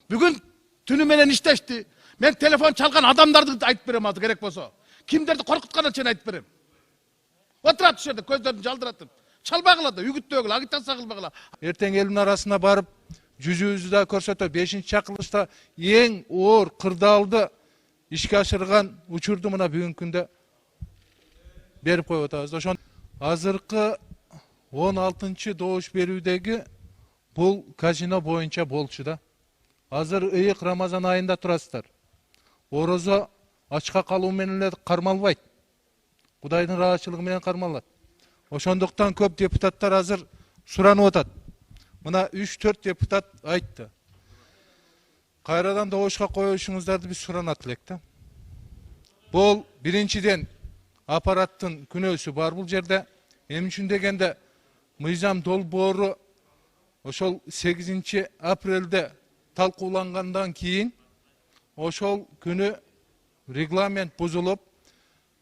Бүгін түні менен иштешти. Мен телефон çalgan адамдарды айтып берем азыр керек болсо. Кимдерди коркутканын чейин айтып берем. Отурат ушерде көздөрүн жалдыратып. Çalбагыла да, үгүттөгүлө, агитация кылбагыла. Эртең элдин арасына барып, жүзүбүздү да көрсөтөт. 5-чакырылышта эң оор кырдаалды ишке ашырган учурду мына бүгүнкү күндө берип коюп атабыз. Ошон азыркы 16-чы добуш берүүдөгү бул казино боюнча болчу да. Азыр ыйык Рамазан айында турасыздар. Орозо ачка калуу менен эле кармалбайт. Кудайдын ыраазычылыгы менен кармалат. Ошондуктан көп депутаттар азыр суранып атат. Мына 3-4 депутат айтты. Кайрадан добушка коюшуңуздарды биз суранат элек да. Бул биринчиден аппараттын күнөөсү бар бул жерде. Эмне үчүн дегенде мыйзам долбоору ошол 8 апрелде талкуулангандан кийин ошол күнү регламент бузулуп,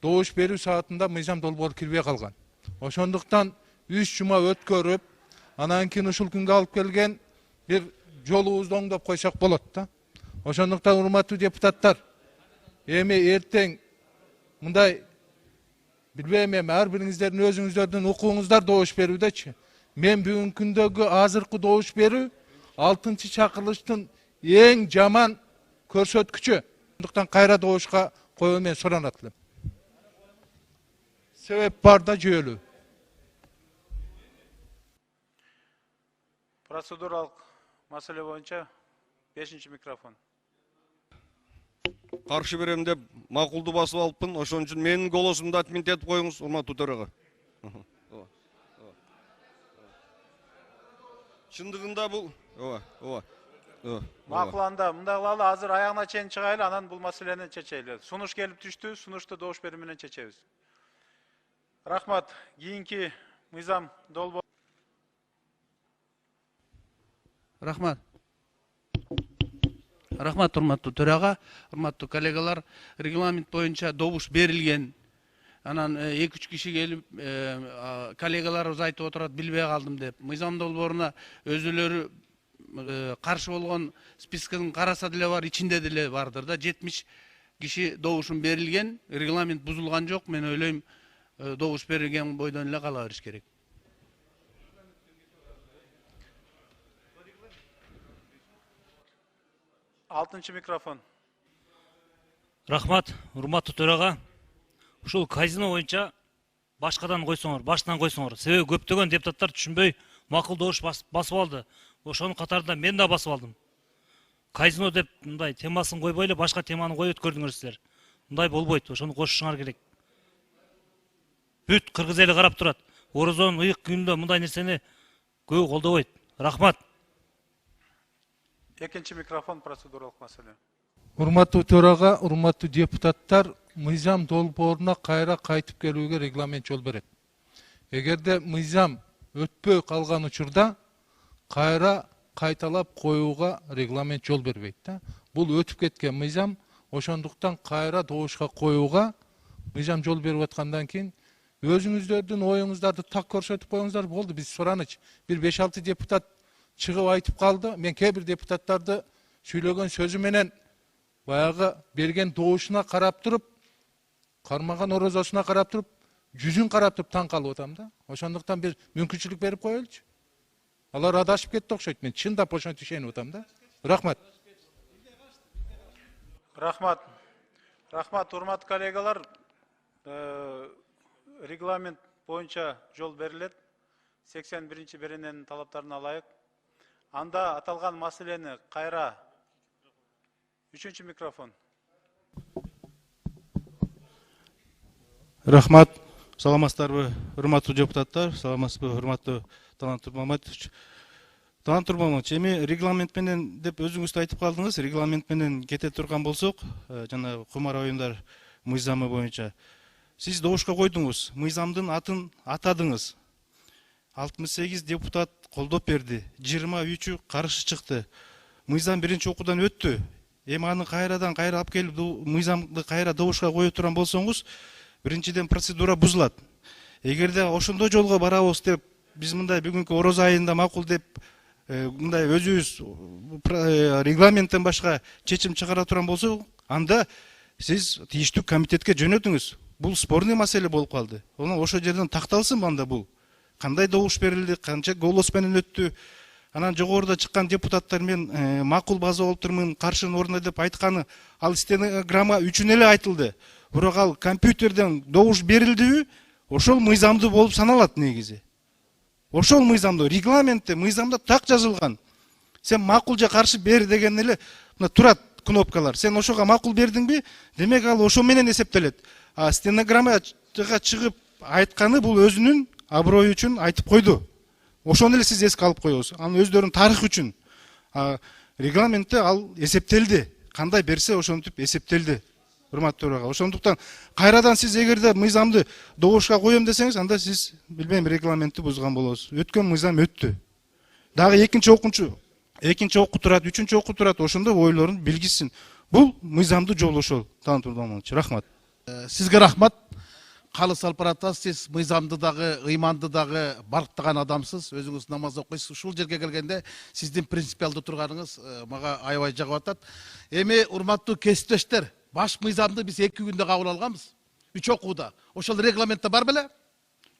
добуш берүү саатында мыйзам долбоору кирбей калган. Ошондуктан 3 жума өткөрүп, анан кийин ушул күнгө алып келген бир жолубузду оңдоп койсок болот да. Ошондуктан урматтуу депутаттар, эми эртең мындай билбейм, ар бириңиздердин өзүңүздөрдүн укугуңуздар добуш берүүдөчү. Мен бүгүнкү күндөгү азыркы добуш берүү 6-чакырылыштын эң жаман көрсөткүчү. Ошондуктан кайра добушка коюу менен суранат элем. Себеп бар да жүйөлүү. Процедуралык маселе боюнча 5-микрофон. Каршы берем деп макулду басып алыппын. Ошон үчүн менин голосумду отмент этип коюңуз, урматтуу төрага. Чындыгында бул Макуланда мындай кылалы, азыр аягына чейин чыгайлы, анан бул маселени чечели. Сунуш келип түштү, сунушту добуш берүү менен чечебиз. Рахмат. Кийинки мыйзам долбоор. Рахмат. Рахмат, урматтуу төрага, урматтуу коллегалар, регламент боюнча добуш берилген. Анан 2-3 киши келип, коллегаларыбыз айтып отурат, билбей калдым деп. Мыйзам долбооруна өзүлөрү каршы болгон списканын караса деле бар, ичинде деле бардыр да. 70 киши добушун берилген, регламент бузулган жок. Мен ойлойм, добуш берилген бойдон эле кала бериш керек. Алтынчы микрофон. Рахмат, урматтуу төрага. Ушул казино боюнча башкадан койсоңор, башынан койсоңор. Себеби көптөгөн депутаттар түшүнбөй макул добуш басып алды. Ошонун катарында мен да басып алдым. Казино деп мындай темасын койбой эле башка теманы коюп өткөрдүңөр силер. Мындай болбойт, ошону кошушуңар керек. Бүт кыргыз эли карап турат. Орозонун ыйык күнүндө мындай нерсени көбү колдобойт. Рахмат. 2 микрофон, процедуралык маселе. Урматтуу төрага, урматтуу депутаттар, мыйзам долбооруна кайра кайтып келүүгө регламент жол берет. Эгерде мыйзам өтпөй калган учурда кайра кайталап коюуга регламент жол бербейт да. Бул өтүп кеткен мыйзам, ошондуктан кайра добушка коюуга мыйзам жол берип аткандан кийин өзүңүздөрдүн оюңуздарды так көрсөтүп коюңуздар болду. Биз сураныч, бир 5-6 депутат чыгып айтып калды. Мен кээ бир депутаттарды сүйлөгөн сөзү менен баягы берген добушуна карап туруп, кармаган орозосуна карап туруп, жүзүн карап туруп таң калып атам да. Ошондуктан бир мүмкүнчүлүк берип коелучу. Алар адашып кетти окшойт. Мен чындап ошентип ишенип атам да. Рахмат. Рахмат. Рахмат, урматтуу коллегалар. Регламент боюнча жол берилет. 81 берененин талаптарына ылайык. Анда аталган маселени кайра 3 микрофон. Рахмат. Саламатсыздарбы, урматтуу депутаттар, саламатсызбы, урматтуу Талант Турмаматович. Талант Турмаматович, эми регламент менен деп өзүңүз айтып калдыңыз. Регламент менен кете турган болсок, жана кумар оюндар мыйзамы боюнча сиз добушка койдуңуз, мыйзамдын атын атадыңыз. 68 депутат колдоп берди, 23-ü каршы чыкты. Мыйзам биринчи окуудан өттү. Эми аны кайра алып келип мыйзамды кайра добушка кое турган болсоңуз, биринчиден процедура бузулат. Эгерде ошондой жолго барабыз деп, биз мындай бүгүнкү Ороз айында макул деп мындай өзүбүз регламенттен башка чечим чыгара турган болсок, анда сиз тийиштүү комитетке жөнөтүңүз. Бул спорный маселе болуп калды. Ошол жерден такталсын анда бул. Кандай добуш берилди, канча голос менен өттү. Анан жогоруда чыккан депутаттар мен макул база болуп турмун, каршынын ордуна деп айтканы, ал стенограмма үчүн эле айтылды. Бирок ал компьютерден добуш берилдиби, ошол мыйзамдуу болуп саналат негизи. Ошол мыйзамдуу, регламентте, мыйзамда так жазылган. Сен макул же каршы бер деген эле мына турат кнопкалар. Сен ошого макул бердиңби? Демек ал ошо менен эсептелет. А стенограммага чыгып айтканы бул өзүнүн аброю үчүн айтып койду. Ошону эле сиз эске алып коебуз. Анын өздөрүнүн тарыхы үчүн. Регламентте ал эсептелди. Кандай берсе ошентип эсептелди. Урматтуу төрага. Ошондуктан кайрадан сиз эгерде мыйзамды добушка коем десеңиз, анда сиз билбейм регламентти бузган болосуз. Өткөн мыйзам өттү. Дагы экинчи окуу турат, үчүнчү окуу турат, ошондо ойлорун билгизсин. Бул мыйзамдуу жол ошол. Рахмат. Сизге рахмат. Калыс алпаратас, сиз мыйзамды дагы, ыйманды дагы барктаган адамсыз, өзүңүз намаз окуйсуз. Ушул жерге келгенде сиздин принципиалдуу турганыңыз мага аябай жагып атат. Эми урматтуу кесиптештер, баш мыйзамды биз 2 күндө кабыл алганбыз. 3 окууда. Ошол регламентте бар беле?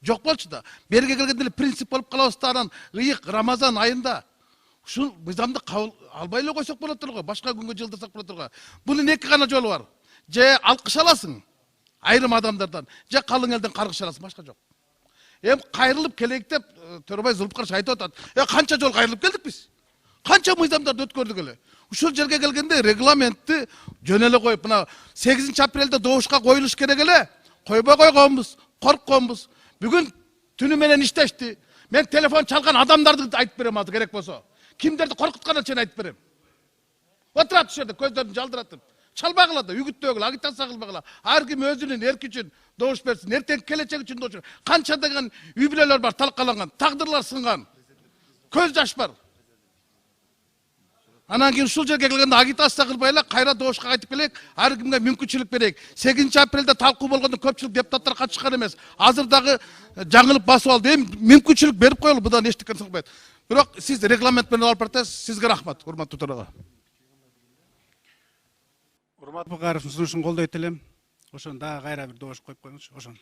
Жок болчу да. Берге келгенде эле принцип болуп калабыз да, анан ыйык Рамазан айында ушул мыйзамды кабыл албай эле койсок болот эле го, башка күнгө жылдырсак болот эле го. Бунун 2 гана жолу бар. Же алкыш аласың айрым адамдардан, же калың элден каргыш аласың, башка жок. Эми кайрылып келейик деп Төрөбай Зулпукарович айтып атат. Канча жол кайрылып келдик биз? Канча мыйзамдарды өткөрдүк эле? Ушул жерге келгенде регламентти жөн эле коюп, мына 8 апрелде добушка коюлуш керек эле. Койбой койгонбуз, коркконбуз. Бүгүн түнү менен иштешти. Мен телефон чалган адамдарды айтып берем азыр керек болсо. Кимдерди коркутканын чейин айтып берем. Отурат ушул жерде көздөрүн жалдыратып. Чалбагыла да, үгүттөгүлө, агитация кылбагыла. Ар ким өзүнүн эрки үчүн добуш берсин. Эртең келечек үчүн добуш. Канча деген үй бүлөлөр бар талкаланган, тагдырлар сынган. Көз жаш бар. Анан кийин ушул жерге келгенде агитация кылбай эле кайра добушка кайтып келейик, ар кимге мүмкүнчүлүк берейик. 8 апрелде талкуу болгондо көпчүлүк депутаттар катышкан эмес. Азыр дагы жаңылып басып алды. Эми мүмкүнчүлүк берип коелу, будан эчтеке сыгбайт. Бирок сиз регламент менен алып барасыз, сизге рахмат, урматтуу төрага. Букаровдун сунушун колдойт элем. Ошону дагы кайра бир добуш коюп коюңузчу, ошону.